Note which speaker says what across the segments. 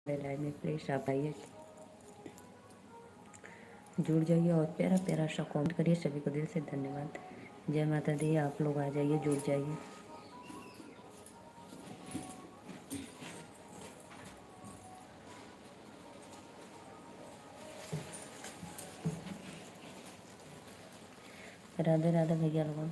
Speaker 1: Live में please आप आइए, जुड़ जाइए और प्यारा प्यारा सा कमेंट करिए। सभी को दिल से धन्यवाद। जय माता दी। आप लोग आ जाइए, जुड़ जाइए। राधे राधे भैया लोगों।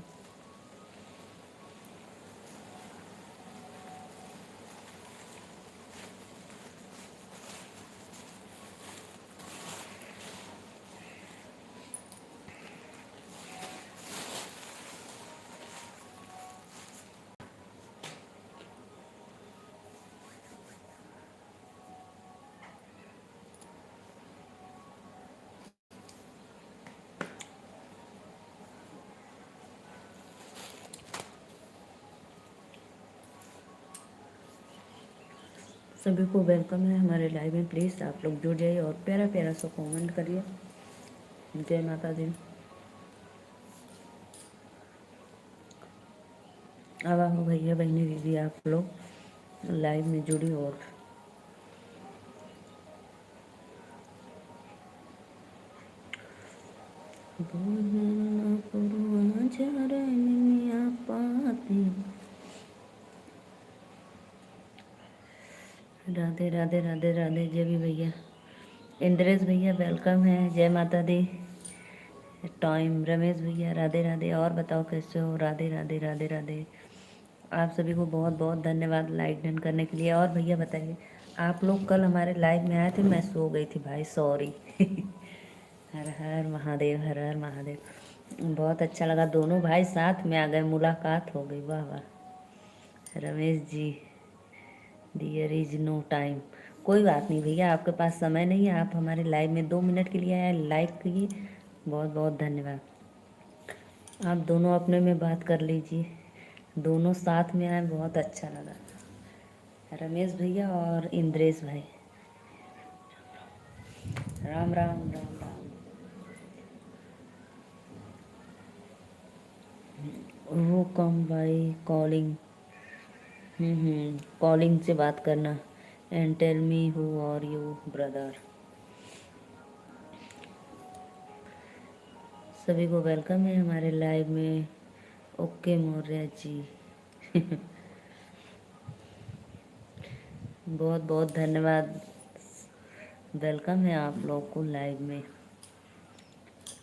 Speaker 1: सभी को वेलकम है हमारे लाइव में। प्लीज़ आप लोग जुड़ जाइए और प्यारा प्यारा सा कमेंट करिए। जय माता दी। अब आओ भैया बहनी दीदी, आप लोग लाइव में जुड़ी और राधे राधे राधे राधे। जय भी भैया। इंद्रेश भैया वेलकम है। जय माता दी। टाइम रमेश भैया राधे राधे। और बताओ कैसे हो? राधे राधे राधे राधे। आप सभी को बहुत बहुत धन्यवाद लाइक डन करने के लिए। और भैया बताइए, आप लोग कल हमारे लाइव में आए थे, मैं सो गई थी भाई, सॉरी। हर हर महादेव, हर हर महादेव। बहुत अच्छा लगा, दोनों भाई साथ में आ गए, मुलाकात हो गई। वाह वाह। Ramesh ji, dear is no time. कोई बात नहीं भैया, आपके पास समय नहीं है, आप हमारे लाइव में 2 मिनट के लिए आए, लाइक कीजिए। बहुत बहुत धन्यवाद। आप दोनों अपने में बात कर लीजिए, दोनों साथ में आए, बहुत अच्छा लगा। रमेश भैया और इंद्रेश भाई, राम राम राम राम। वो कम बाई कॉलिंग। कॉलिंग से बात करना। And tell me who are you brother. सभी को वेलकम है हमारे लाइव में। ओके मौर्य जी। बहुत बहुत धन्यवाद। वेलकम है आप लोग को लाइव में।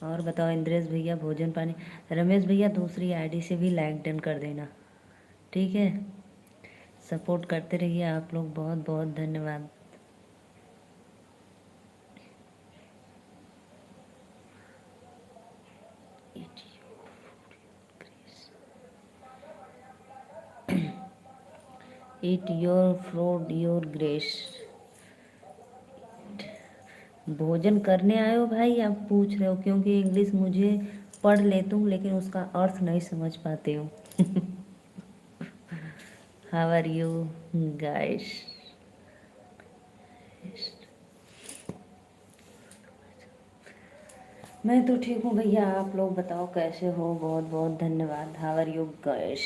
Speaker 1: और बताओ इंद्रेश भैया, भोजन पानी? रमेश भैया दूसरी आईडी से भी लाइक डन कर देना, ठीक है? सपोर्ट करते रहिए आप लोग। बहुत बहुत धन्यवाद। It your fruit your grace. भोजन करने आए हो भाई? आप पूछ रहे हो क्योंकि इंग्लिश मुझे पढ़ लेती हूँ लेकिन उसका अर्थ नहीं समझ पाती हूँ। How are you guys? मैं तो ठीक हूँ भैया, आप लोग बताओ कैसे हो? बहुत बहुत धन्यवाद। How are you guys?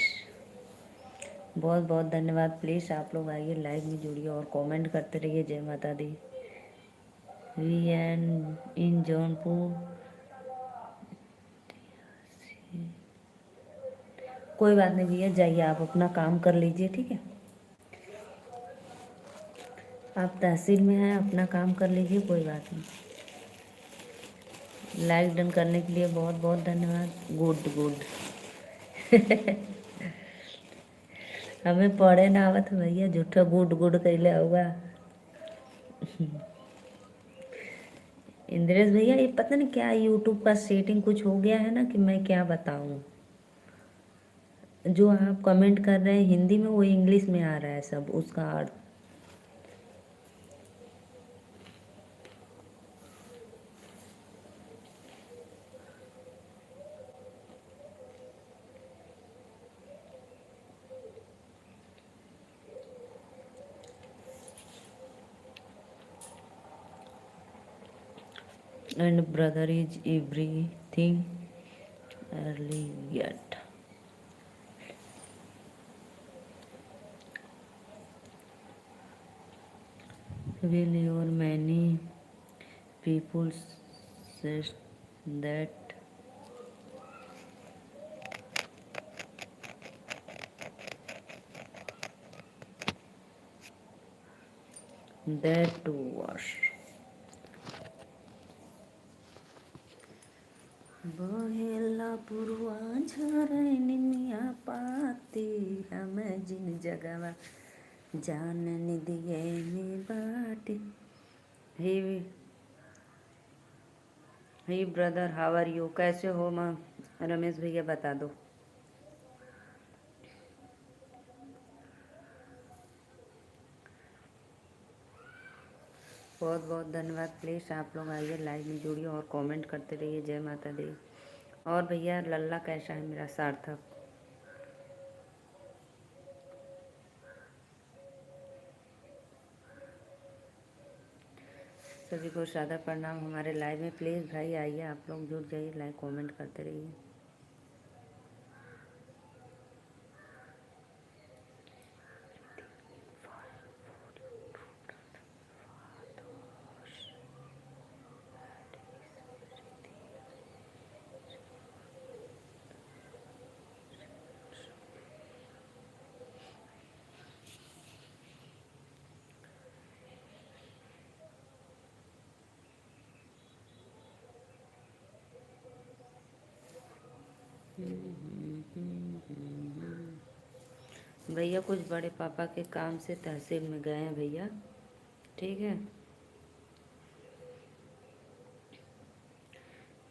Speaker 1: बहुत बहुत धन्यवाद। प्लीज़ आप लोग आइए, लाइव में जुड़िए और कमेंट करते रहिए। जय माता दी। वी एन इन जौनपुर। कोई बात नहीं भैया, जाइए आप अपना काम कर लीजिए, ठीक है? आप तहसील में हैं, अपना काम कर लीजिए, कोई बात नहीं। लाइक डन करने के लिए बहुत बहुत धन्यवाद। Good good. हमें पढ़े ना आवत भैया, झूठा गुड गुड कैले होगा। इंद्रेश भैया, ये पता नहीं क्या यूट्यूब का सेटिंग कुछ हो गया है ना, कि मैं क्या बताऊं। जो आप कमेंट कर रहे हैं हिंदी में, वो इंग्लिश में आ रहा है सब, उसका अर्थ। And brother is everything early yet. will your many people says that was बहेला पुरवा झरनिया पाती हमें जिन जगवा जानने दिए में बाटी। हे हे ब्रदर, हाउ आर यू? कैसे हो माँ? रमेश भैया बता दो। बहुत बहुत धन्यवाद। प्लीज़ आप लोग आइए, लाइव में जुड़िए और कमेंट करते रहिए। जय माता दी। और भैया लल्ला कैसा है मेरा सार्थक? सभी को सादर प्रणाम हमारे लाइव में। प्लीज़ भाई आइए, आप लोग जुड़ जाइए, लाइव कमेंट करते रहिए। भैया कुछ बड़े पापा के काम से तहसील में गए हैं भैया, ठीक है।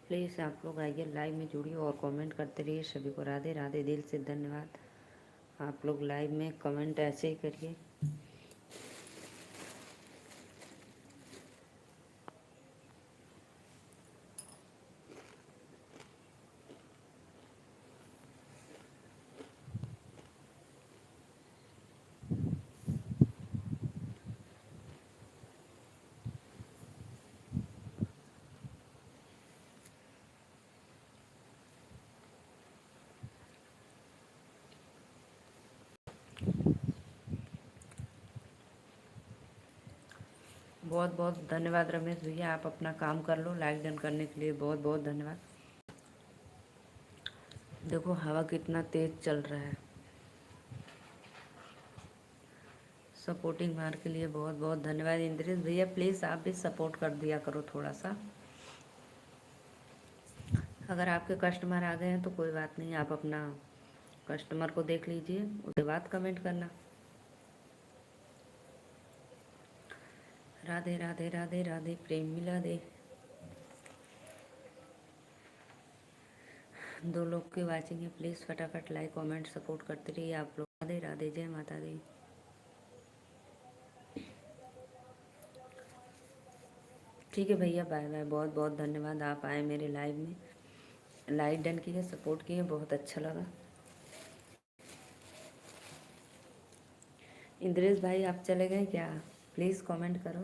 Speaker 1: प्लीज़ आप लोग आइए, लाइव में जुड़िए और कमेंट करते रहिए। सभी को राधे राधे, दिल से धन्यवाद। आप लोग लाइव में कमेंट ऐसे ही करिए। बहुत बहुत धन्यवाद रमेश भैया, आप अपना काम कर लो। लाइक डन करने के लिए बहुत बहुत धन्यवाद। देखो हवा कितना तेज चल रहा है। सपोर्टिंग मार के लिए बहुत बहुत धन्यवाद। इंद्रेश भैया प्लीज़ आप भी सपोर्ट कर दिया करो थोड़ा सा। अगर आपके कस्टमर आ गए हैं तो कोई बात नहीं, आप अपना कस्टमर को देख लीजिए, उसके बाद कमेंट करना। राधे राधे राधे राधे, प्रेम मिला दे। 2 लोग की वाचिंग है, प्लीज़ फटाफट लाइक कमेंट सपोर्ट करते रहिए आप लोग। राधे राधे, जय माता दी। ठीक है भैया, बाय बाय। बहुत बहुत धन्यवाद, आप आए मेरे लाइव में, लाइक डन किए, सपोर्ट किए, बहुत अच्छा लगा। इंद्रेश भाई आप चले गए क्या? प्लीज़ कमेंट करो।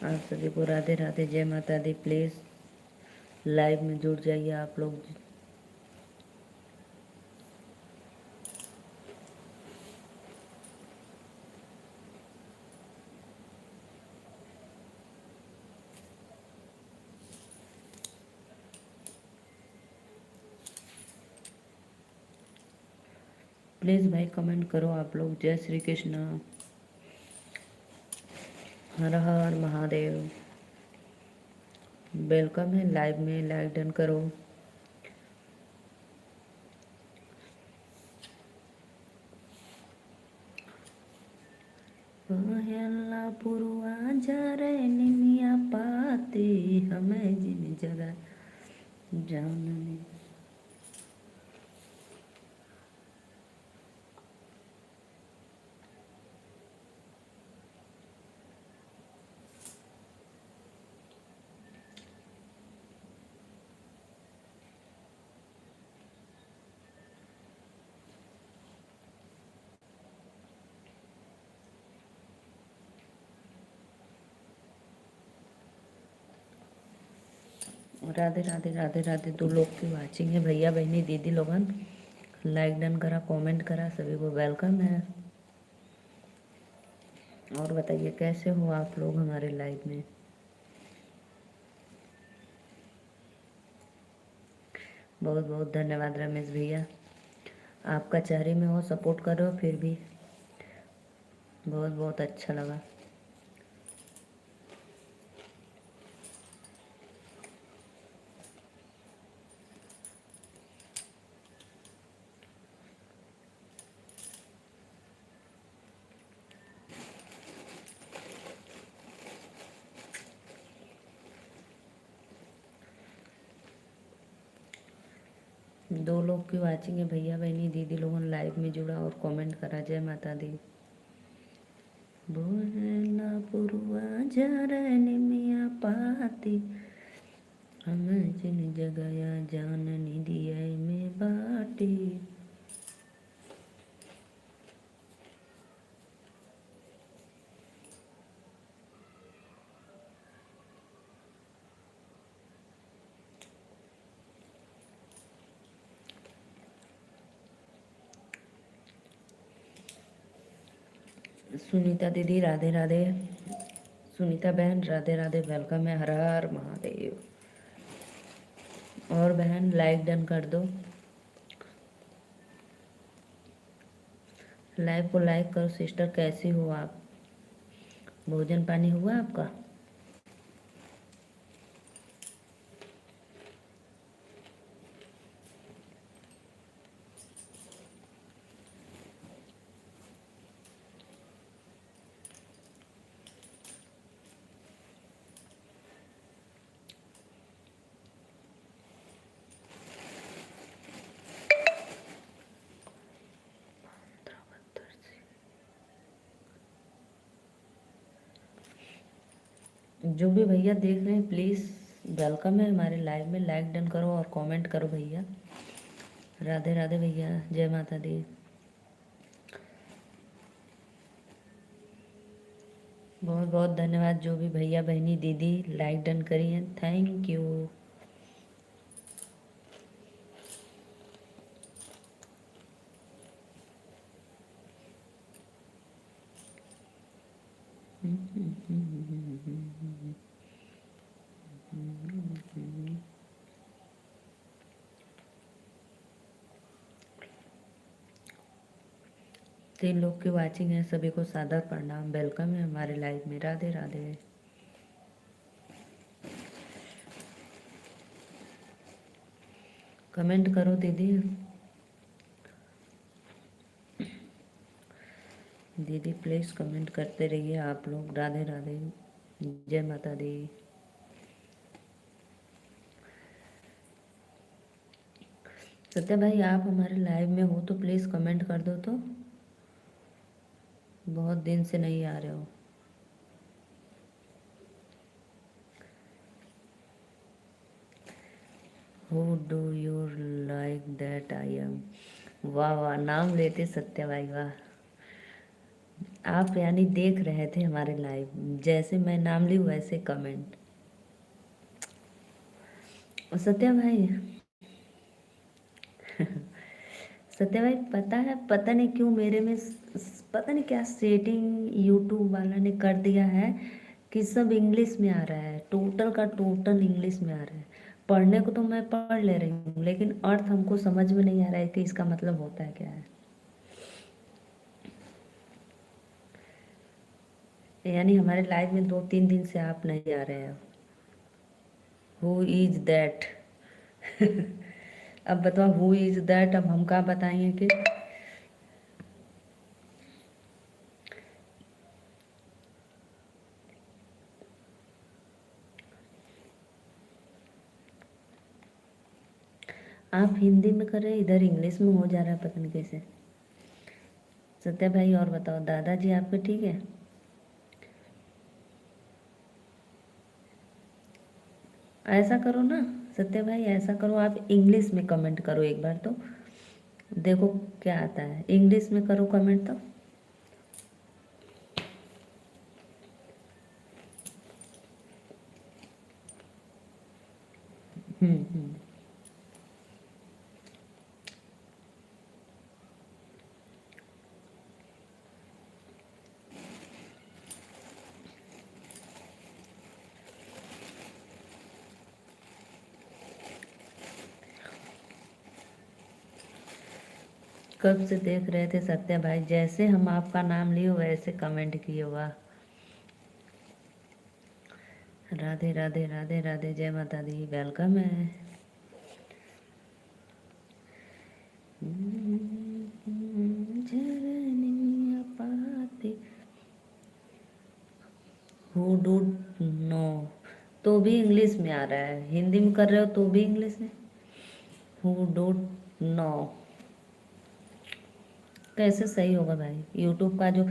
Speaker 1: आप सभी को राधे राधे, जय माता दी। प्लीज़ लाइव में जुड़ जाइए आप लोग। प्लीज़ भाई कमेंट करो आप लोग। जय श्री कृष्ण, हर हर महादेव। वेलकम है लाइव में, लाइक डन करो। पहला पुरवा झरनिया पाती हमें जिन जगह जानने। राधे राधे राधे राधे। 2 लोग की वाचिंग है, भैया बहनी दीदी लोगन। लाइक डन करा, कमेंट करा, सभी को वेलकम है। और बताइए कैसे हो आप लोग हमारे लाइव में। बहुत बहुत धन्यवाद रमेश भैया, आपका चेहरे में हो सपोर्ट कर रहे हो, फिर भी बहुत बहुत अच्छा लगा। दो लोग की वाचिंग है, भैया बहनी दीदी लोगों ने लाइव में जुड़ा और कमेंट करा। जय माता दी। बोलना पुरवा जरन मिया पाती, हम जिन जगया जाननी दिया में बाटी। सुनीता दीदी राधे राधे। सुनीता बहन राधे राधे, वेलकम है। हर हर महादेव। और बहन लाइक डन कर दो, लाइव को लाइक करो। सिस्टर कैसी हो आप, भोजन पानी हुआ आपका। जो भी भैया देख रहे हैं प्लीज़ वेलकम है हमारे लाइव में। लाइक डन करो और कमेंट करो भैया। राधे राधे भैया, जय माता दी। बहुत बहुत धन्यवाद जो भी भैया बहनी दीदी लाइक डन करी हैं, थैंक यू। तीन लोग की वाचिंग है, सभी को सादर प्रणाम, वेलकम है हमारे लाइव में। राधे राधे। कमेंट करो दीदी, दीदी प्लीज़ कमेंट करते रहिए आप लोग। राधे राधे, जय माता दी। सत्या भाई आप हमारे लाइव में हो तो प्लीज़ कमेंट कर दो, तो बहुत दिन से नहीं आ रहे हो। Who do you like that I am? वाह वाह, नाम लेते सत्या भाई, वाह। आप यानी देख रहे थे हमारे लाइव, जैसे मैं नाम ली वैसे कमेंट। सत्या भाई सत्या भाई पता है, पता नहीं क्यों मेरे में पता नहीं क्या सेटिंग यूट्यूब वाला ने कर दिया है कि सब इंग्लिश में आ रहा है, टोटल का टोटल इंग्लिश में आ रहा है। पढ़ने को तो मैं पढ़ ले रही हूँ, लेकिन अर्थ हमको समझ में नहीं आ रहा है कि इसका मतलब होता है क्या है। यानी हमारे लाइव में 2-3 दिन से आप नहीं आ रहे हो। Who is that? अब बताओ हु इज दैट, अब हम क्या बताएंगे कि आप हिंदी में कर रहे हैं, इधर इंग्लिश में हो जा रहा है, पता नहीं कैसे। सत्या भाई और बताओ, दादाजी आपके ठीक है? ऐसा करो ना सत्या भाई, ऐसा करो आप इंग्लिश में कमेंट करो एक बार, तो देखो क्या आता है। इंग्लिश में करो कमेंट तो। हम्म। कब से देख रहे थे सत्या भाई, जैसे हम आपका नाम लिए वैसे कमेंट किए, वाह। राधे राधे राधे राधे, जय माता दी, वेलकम है। झरनिया पाते, हु डू नो, तो भी इंग्लिश में आ रहा है, हिंदी में कर रहे हो तो भी इंग्लिश में। हु डोंट नो, कैसे सही होगा भाई यूट्यूब का जो।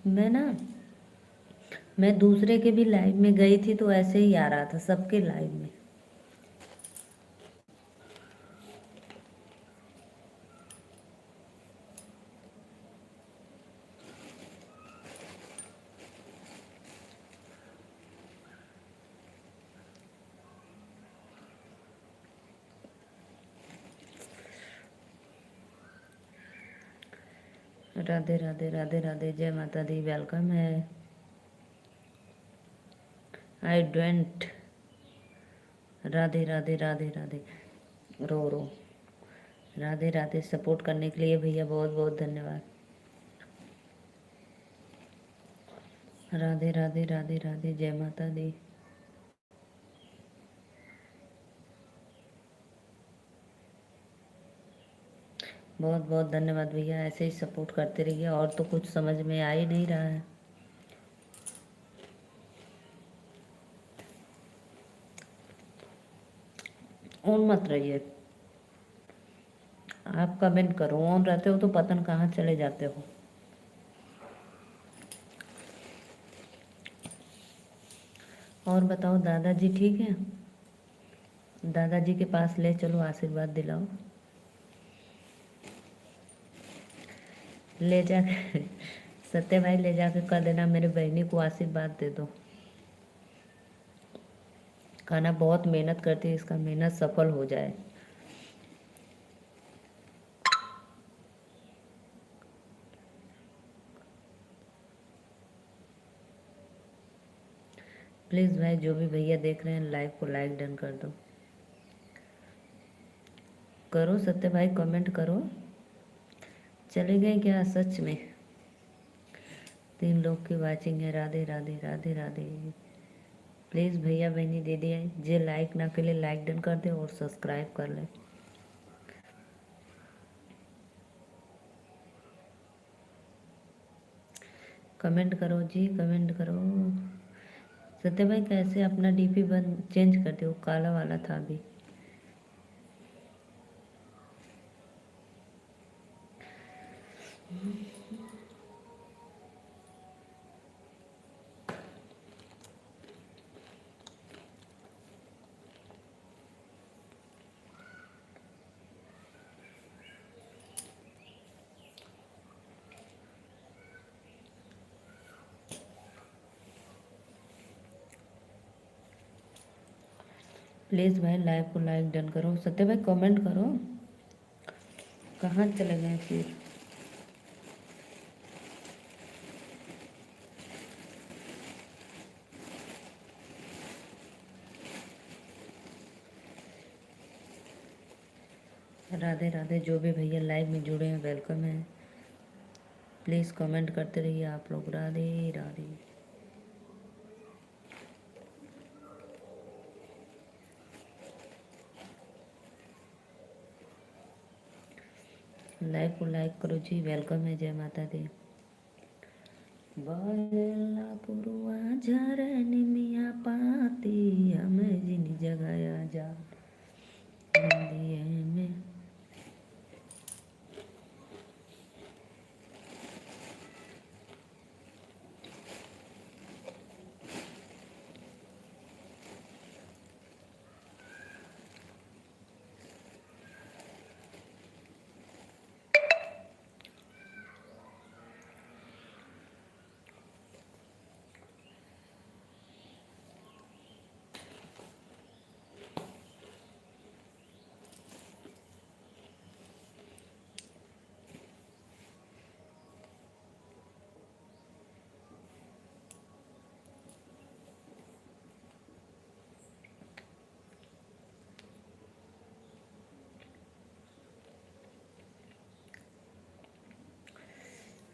Speaker 1: मैं ना, मैं दूसरे के भी लाइव में गई थी तो ऐसे ही आ रहा था सबके लाइव में। राधे राधे राधे राधे, जय माता दी, वेलकम है। आई डोंट, राधे राधे राधे राधे, रो रो, राधे राधे, सपोर्ट करने के लिए भैया बहुत बहुत धन्यवाद। राधे राधे राधे राधे, जय माता दी। बहुत बहुत धन्यवाद भैया, ऐसे ही सपोर्ट करते रहिए, और तो कुछ समझ में आ ही नहीं रहा है। ऑन मत रहिए, आप कमेंट करो, ऑन रहते हो तो पता कहाँ चले जाते हो। और बताओ, दादाजी ठीक है? दादाजी के पास ले चलो, आशीर्वाद दिलाओ। ले जाके सत्य भाई, ले जाके कह देना मेरे बहनी को आशीर्वाद दे दो। खाना बहुत मेहनत करती है, इसका मेहनत सफल हो जाए। प्लीज़ भाई, जो भी भैया देख रहे हैं लाइव को लाइक डन कर दो। करो सत्य भाई, कमेंट करो। चले गए क्या सच में? 3 लोग की वाचिंग है, राधे राधे राधे राधे। प्लीज़ भैया बहनी दीदी जे लाइक ना के लिए लाइक डन कर दे और सब्सक्राइब कर ले। कमेंट करो जी, कमेंट करो। सत्य भाई, कैसे अपना डीपी बन चेंज कर दो, काला वाला था अभी। प्लीज़ भाई लाइव को लाइक डन करो। सत्य भाई कमेंट करो, कहाँ चले गए फिर? राधे राधे, जो भी भैया लाइव में जुड़े हैं वेलकम है। प्लीज़ कमेंट करते रहिए आप लोग, राधे राधे। लाइव को लाइक करो जी, वेलकम है, जय माता दी। बहेला पुरवा झरनी मिया पाती, हमें जिन जगाया जा दिए में।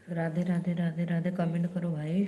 Speaker 1: राधे राधे राधे राधे कमेंट करो भाई।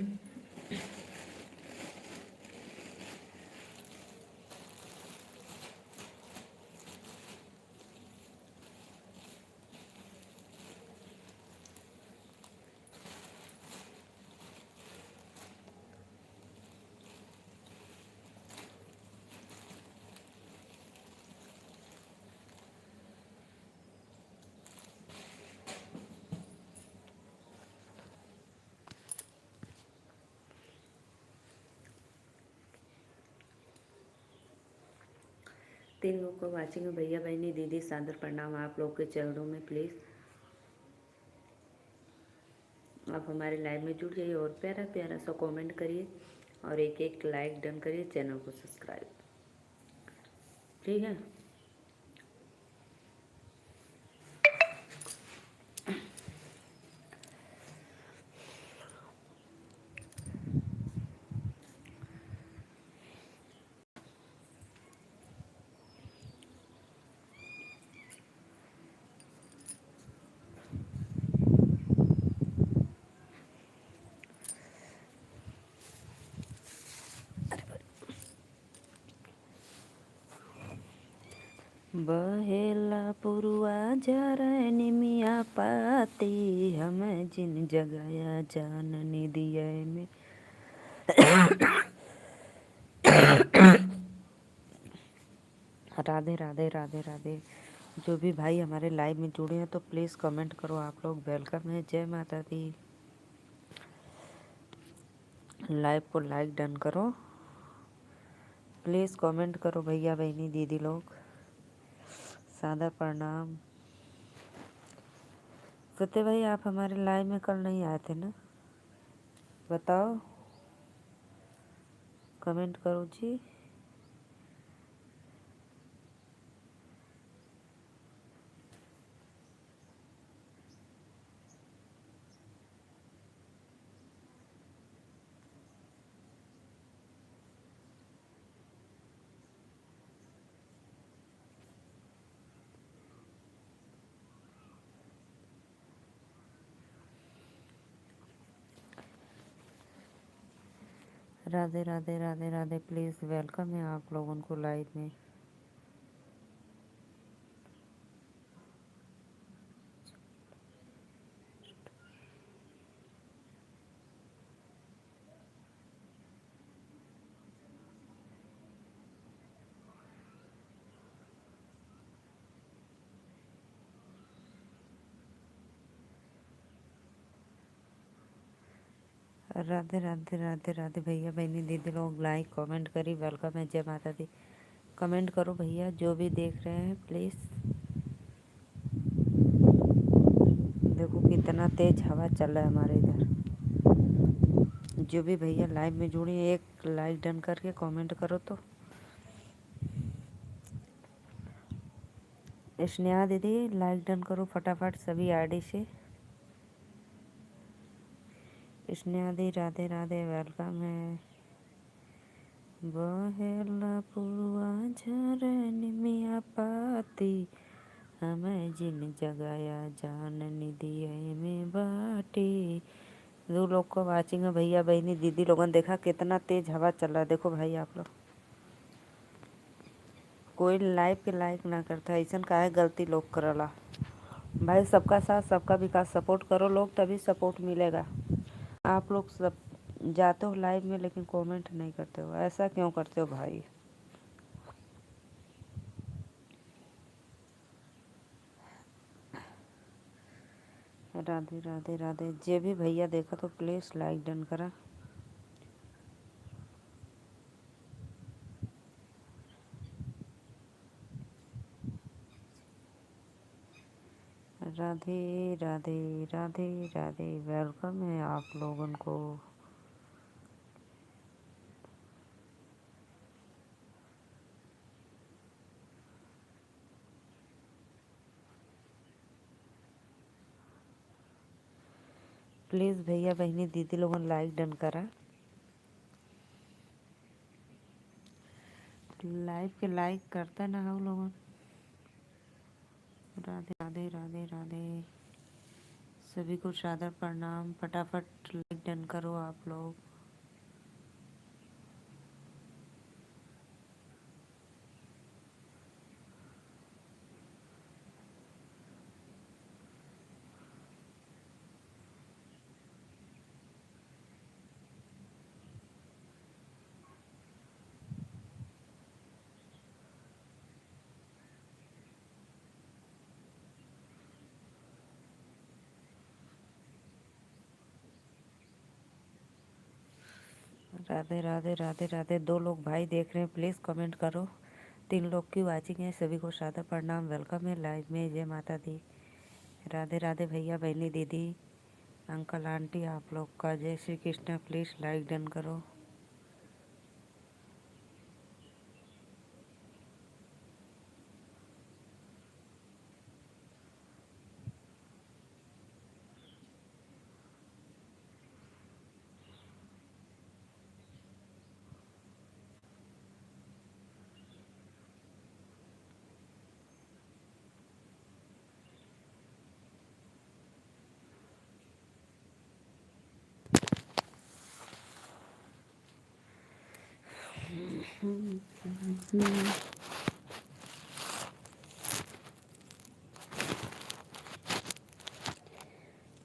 Speaker 1: तीन लोग को वाचिंग है, भैया बहनी दीदी सादर प्रणाम आप लोग के चरणों में। प्लीज़ आप हमारे लाइव में जुड़ जाइए और प्यारा प्यारा सा कमेंट करिए और एक एक लाइक डन करिए, चैनल को सब्सक्राइब। ठीक है। बहेला पुरुआ जरन मिया पाती, हम जिन जगाया जाननी दिया में। राधे राधे राधे राधे। जो भी भाई हमारे लाइव में जुड़े हैं तो प्लीज़ कमेंट करो, आप लोग वेलकम है। जय माता दी। लाइव को लाइक डन करो, प्लीज़ कमेंट करो भैया बहनी दीदी लोग। सादर प्रणाम। सत्य भाई आप हमारे लाइव में कल नहीं आए थे ना, बताओ, कमेंट करो जी। राधे राधे राधे राधे। प्लीज़ वेलकम है आप लोगों को लाइव में। राधे राधे राधे राधे। भैया बहनी दीदी लोग लाइक कमेंट करी, वेलकम है। जय माता दी। कमेंट करो भैया जो भी देख रहे हैं प्लीज़। देखो कितना तेज हवा चल रहा है हमारे इधर। जो भी भैया लाइव में जुड़े एक लाइक डन करके कमेंट करो। तो स्नेहा दीदी लाइक डन करो फटाफट सभी आईडी से। स्नेहा दी राधे राधे, वेलकम है। बहेला पुरुआ झरन मिया पाती, हमें जिन जगाया जाननी दिया में बाटी। दो लोग को वाचिंग है भैया बहनी दीदी लोगन। देखा कितना तेज हवा चल रहा है। देखो भाई आप लोग, कोई लाइव के लाइक ना करता, ऐसा काहे गलती लोग करला भाई। सबका साथ सबका विकास, सपोर्ट करो लोग तभी सपोर्ट मिलेगा। आप लोग सब जाते हो लाइव में लेकिन कमेंट नहीं करते हो, ऐसा क्यों करते हो भाई। राधे राधे राधे। जे भी भैया देखा तो प्लीज़ लाइक डन करा। राधे राधे राधे राधे, वेलकम है आप लोगों को। प्लीज़ भैया बहनी दीदी लोगों लाइक डन करा। लाइव के लाइक करता ना हो लोगों। राधे राधे राधे राधे। सभी को सादर प्रणाम। फटाफट लाइक डन करो आप लोग। राधे राधे राधे राधे। 2 लोग भाई देख रहे हैं, प्लीज़ कमेंट करो। 3 लोग की वाचिंग है, सभी को सादर प्रणाम। वेलकम है लाइव में। जय माता दी। राधे राधे भैया बहनी दीदी अंकल आंटी आप लोग का जय Shri Krishna. Please like done करो।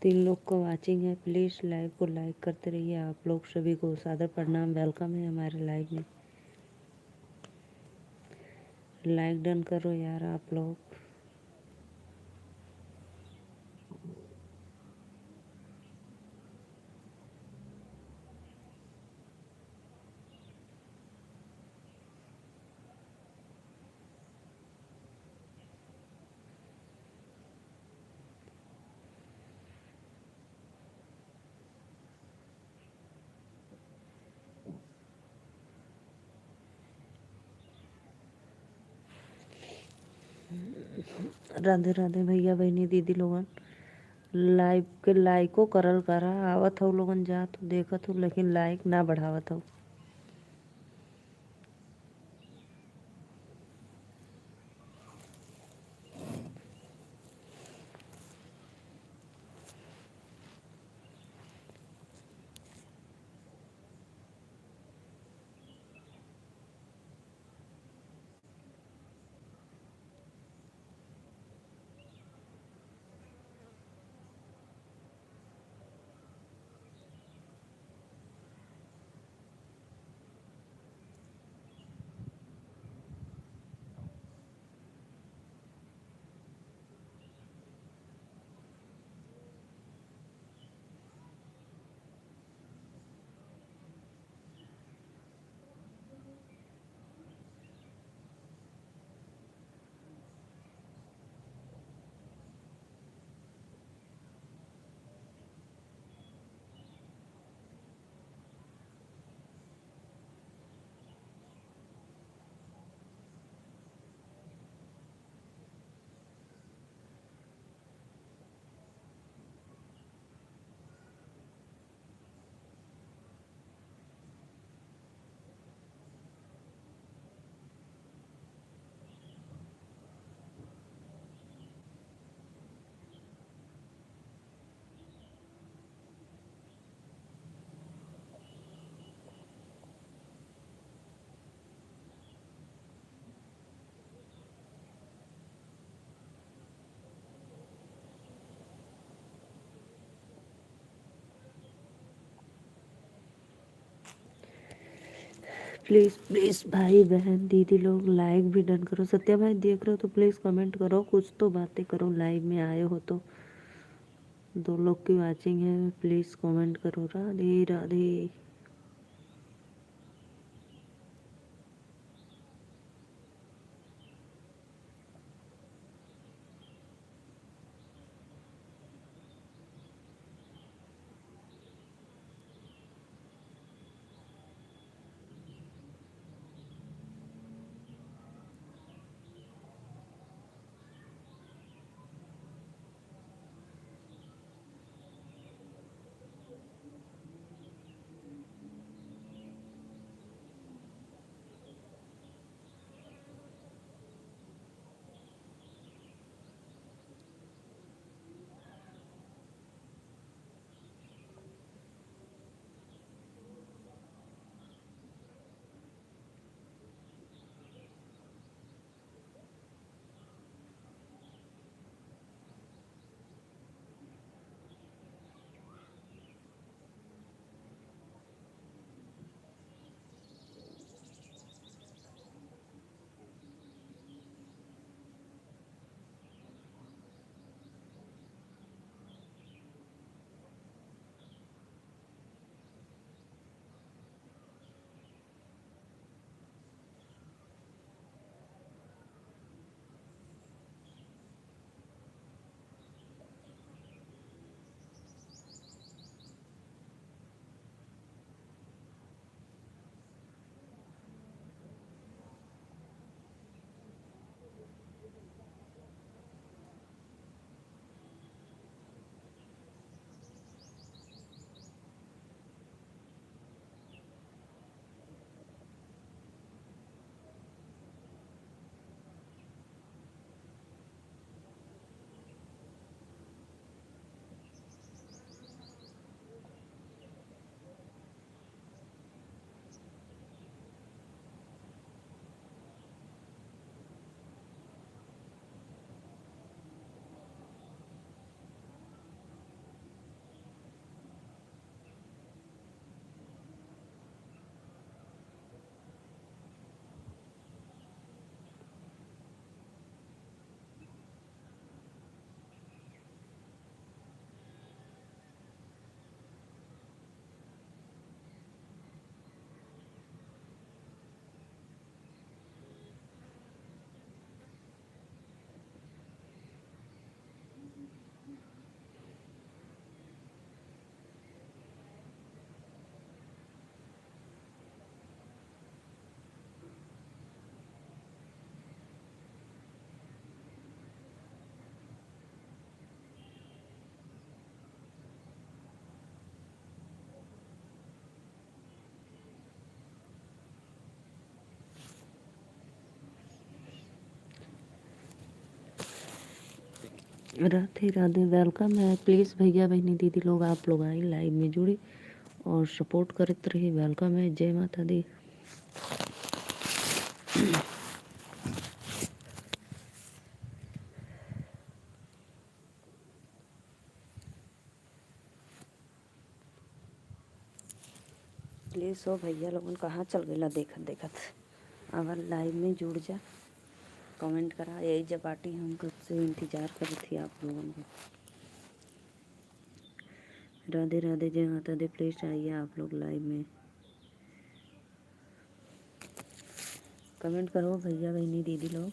Speaker 1: तीन लोग को वाचिंग है, प्लीज़ लाइव को लाइक करते रहिए। आप लोग सभी को सादर प्रणाम। वेलकम है हमारे लाइव में। लाइक डन करो यार आप लोग। राधे राधे भैया बहनी दीदी लोगन। लाइव के लाइको करल करा। आवत हो लोगन जात हो देखत हो, लेकिन लाइक ना बढ़ावत हो। प्लीज़ प्लीज़ भाई बहन दीदी लोग लाइक भी डन करो। सत्या भाई देख रहे हो तो प्लीज़ कमेंट करो, कुछ तो बातें करो। लाइव में आए हो तो 2 लोग की वाचिंग है, प्लीज़ कमेंट करो। राधे राधे। राधे राधे, वेलकम है। प्लीज़ भैया बहनी दीदी लोग आप लोग आए लाइव में जुड़े और सपोर्ट करते रहिए। वेलकम है। जय माता दी। प्लीज़ हो भैया लोगन कहाँ चल गया देखत देखत, अगर लाइव में जुड़ जा, कमेंट करा। यही जब पार्टी हम कब से इंतज़ार कर रही थी आप लोगों को। राधे राधे, जय माता दी। प्लीज़ आइए आप लोग लाइव में, कमेंट करो भैया बहनी दीदी लोग।